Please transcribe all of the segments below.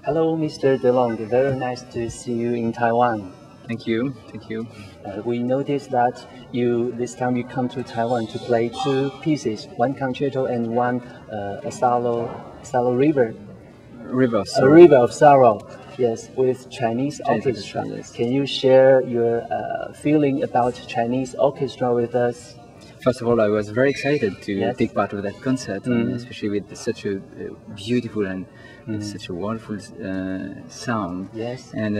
Hello, Mr. Delangle. Very nice to see you in Taiwan. Thank you. Thank you. We noticed that this time you come to Taiwan to play two pieces, one concerto and one a solo river. River of A Sorrow. river of sorrow. Yes, with Chinese orchestra. Yes. Can you share your feeling about Chinese orchestra with us? First of all, I was very excited to Yes. take part of that concert, and especially with such a beautiful and such a wonderful sound. Yes. And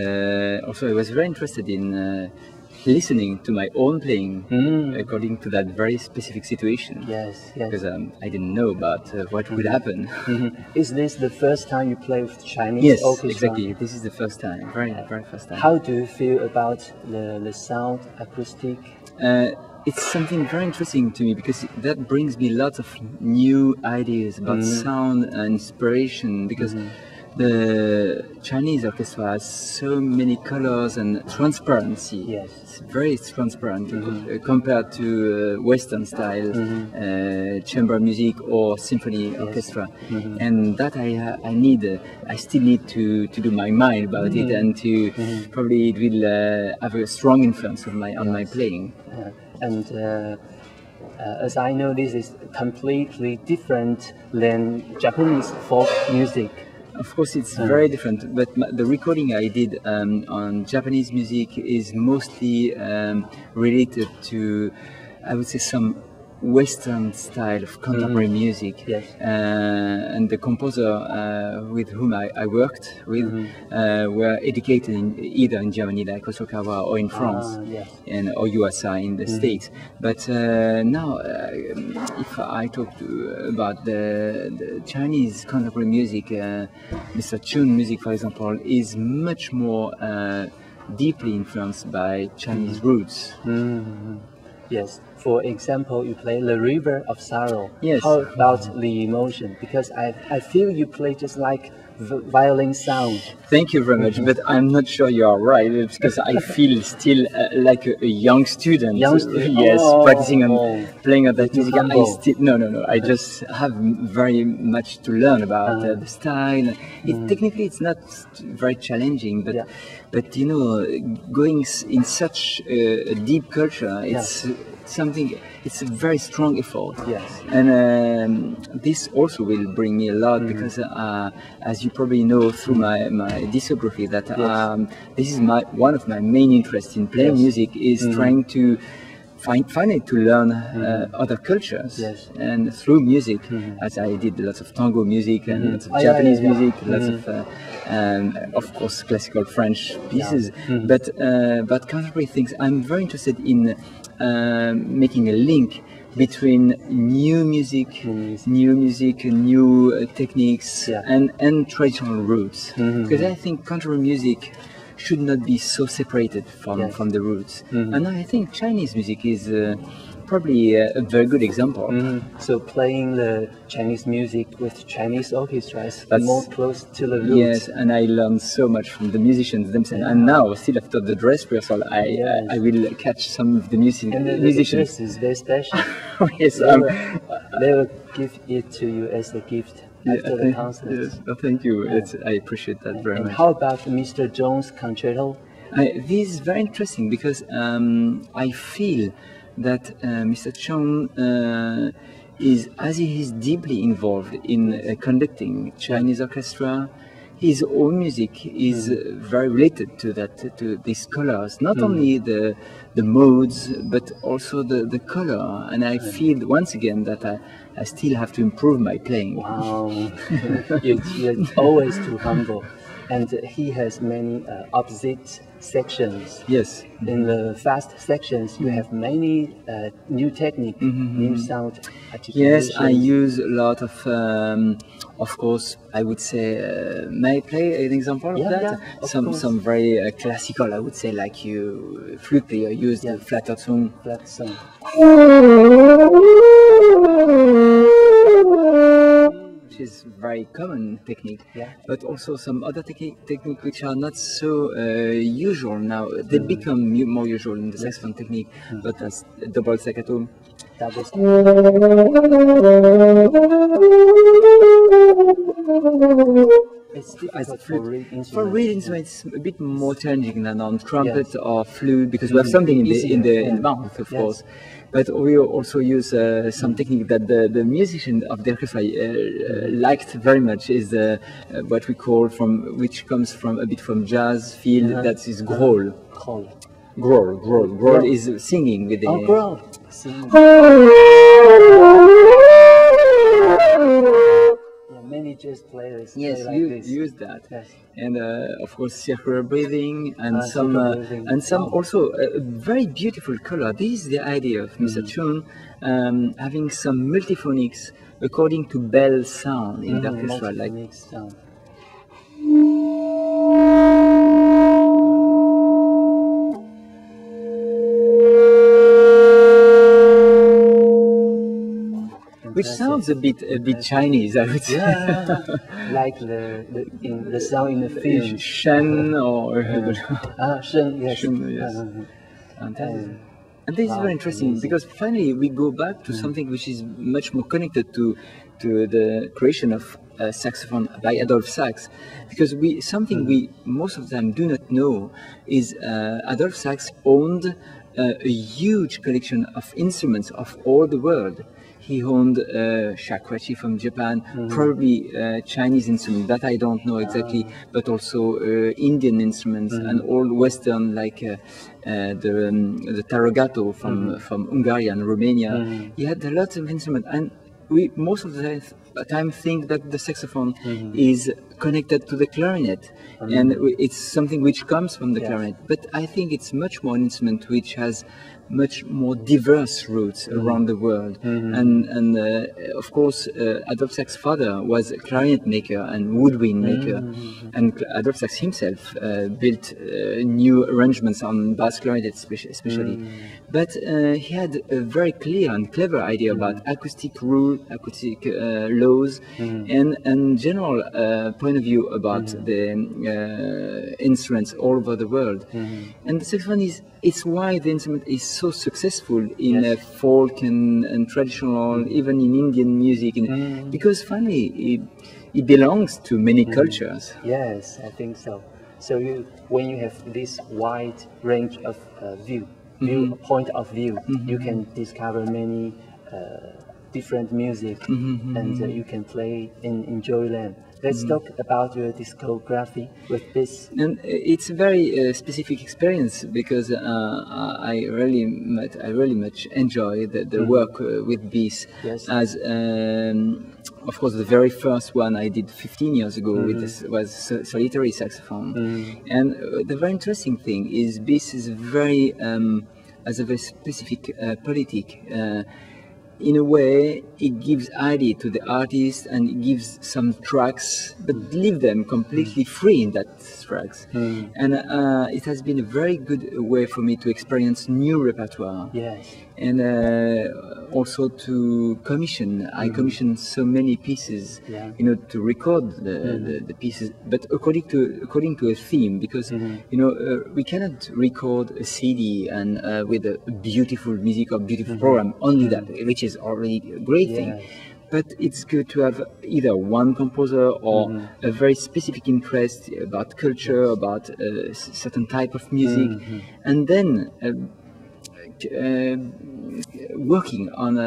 also, I was very interested in listening to my own playing according to that very specific situation. Yes, yes. Because I didn't know about what would happen. Is this the first time you play with Chinese Yes, orchestra? exactly. This is the first time, very first time. How do you feel about the sound, acoustic? It's something very interesting to me because that brings me lots of new ideas about sound and inspiration, because the Chinese orchestra has so many colors and transparency. Yes. It's very transparent compared to Western style chamber music or symphony orchestra. And that I still need to do my mind about it, and to probably it will have a strong influence on my playing. And as I know, this is completely different than Japanese folk music. Of course, it's very different, but the recording I did on Japanese music is mostly related to, I would say, some Western style of contemporary music. Yes. And the composer with whom I worked with were educated either in Germany, like Osokawa, or in France, Yes. or USA in the States. But now, if I talk about the Chinese contemporary music, Mr. Chun music, for example, is much more deeply influenced by Chinese roots. Yes. For example, you play The River of Sorrow. Yes. How about the emotion? Because I feel you play just like violin sound. Thank you very much, but I'm not sure you are right, because I feel still like a young student. Yes, practicing and playing on that music. No. I just have very much to learn about the style. Technically, it's not very challenging, but you know, going in such a deep culture, it's it's a very strong effort. Yes. And this also will bring me a lot, because as you probably know through my discography, that this is one of my main interests in playing music, is trying to finally to learn other cultures. Yes. And through music, as I did lots of tango music and lots of Japanese music, lots of course classical French pieces, but contemporary things. I'm very interested in making a link between new music, new techniques, and traditional roots. Because I think contemporary music should not be so separated from the roots. And I think Chinese music is probably a very good example. So playing the Chinese music with Chinese orchestra is more close to the roots. Yes, and I learned so much from the musicians themselves. And now, still after the dress rehearsal, I will catch some of the musicians. And the dress is very special. Yes, they will give it to you as a gift after the concert. Yes, thank you. I appreciate that very much. How about Mr. Jones' concerto? This is very interesting, because I feel that Mr. Chung as he is deeply involved in conducting Chinese orchestra, his own music is very related to these colors, not only the modes, but also the color. And I feel once again that I still have to improve my playing. Wow, you're always too humble. And he has many opposite sections. Yes. In the fast sections, you have many new technique, new sound articulation. Yes, I use a lot of course, I would say, may I play an example of that? Yeah, some very classical, I would say, like you flute player used the flatter tone. Flat song. Which is very common technique, Yeah. but also some other technique which are not so usual now. They become more usual in the saxophone technique, but that's double staccato. Double It's difficult for reed instruments. For reed instruments, it's a bit more challenging than on trumpet or flute because we have something in the mouth, of course. But we also use some technique that the musician of the orchestra liked very much. Is what we call which comes from a bit from jazz field. That is growl. Growl is singing with the. Oh, growl. Singing. Many jazz players play like this. Use that, yes. And of course circular breathing and some also a very beautiful color. This is the idea of Mr. Chun, having some multiphonics according to bell sound in the orchestra, like. Sound. Which sounds a bit Chinese, I would say. Yeah, like the sound in the film. Shen or Shen, yes. Shen, yes. And this is very interesting because finally we go back to something which is much more connected to the creation of saxophone by Adolphe Sax, because something we most of the time do not know is Adolphe Sax owned a huge collection of instruments of all the world. He owned shakuhachi from Japan, probably Chinese instruments that I don't know exactly, but also Indian instruments and all Western like the tarogato from Hungary and Romania. He had lots of instruments, and we most of the time think that the saxophone is connected to the clarinet, and it's something which comes from the clarinet. But I think it's much more an instrument which has much more diverse roots around the world. And of course, Adolphe Sax's father was a clarinet maker and woodwind maker, and Adolphe Sax himself built new arrangements on bass clarinet especially. But he had a very clear and clever idea about acoustic rule, acoustic laws, and general point of view about the instruments all over the world. And the saxophone it's why the instrument is so successful in folk and traditional, even in Indian music, because finally it belongs to many cultures. Yes, I think so. So when you have this wide range of point of view, you can discover many different music, and you can play and enjoy them. Let's talk about your discography with this. And it's a very specific experience because I really much enjoy the work with Bis. Yes. As of course the very first one I did 15 years ago with this was solitary saxophone. And the very interesting thing is Bis is very has a very specific politic. In a way, it gives idea to the artist and it gives some tracks, but leave them completely free in that tracks. And it has been a very good way for me to experience new repertoire. Yes. And also to commission. I commissioned so many pieces, to record the pieces, but according to a theme, because we cannot record a CD and with a beautiful music or beautiful program only that, which is already a great thing. But it's good to have either one composer or a very specific interest about culture, about a certain type of music, and then working on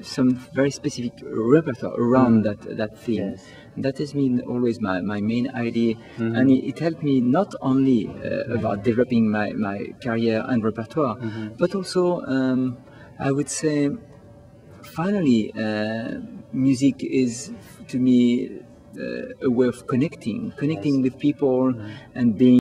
some very specific repertoire around that theme. Yes. That has been always my main idea, and it helped me not only about developing my career and repertoire, but also I would say finally music is to me a way of connecting with people and being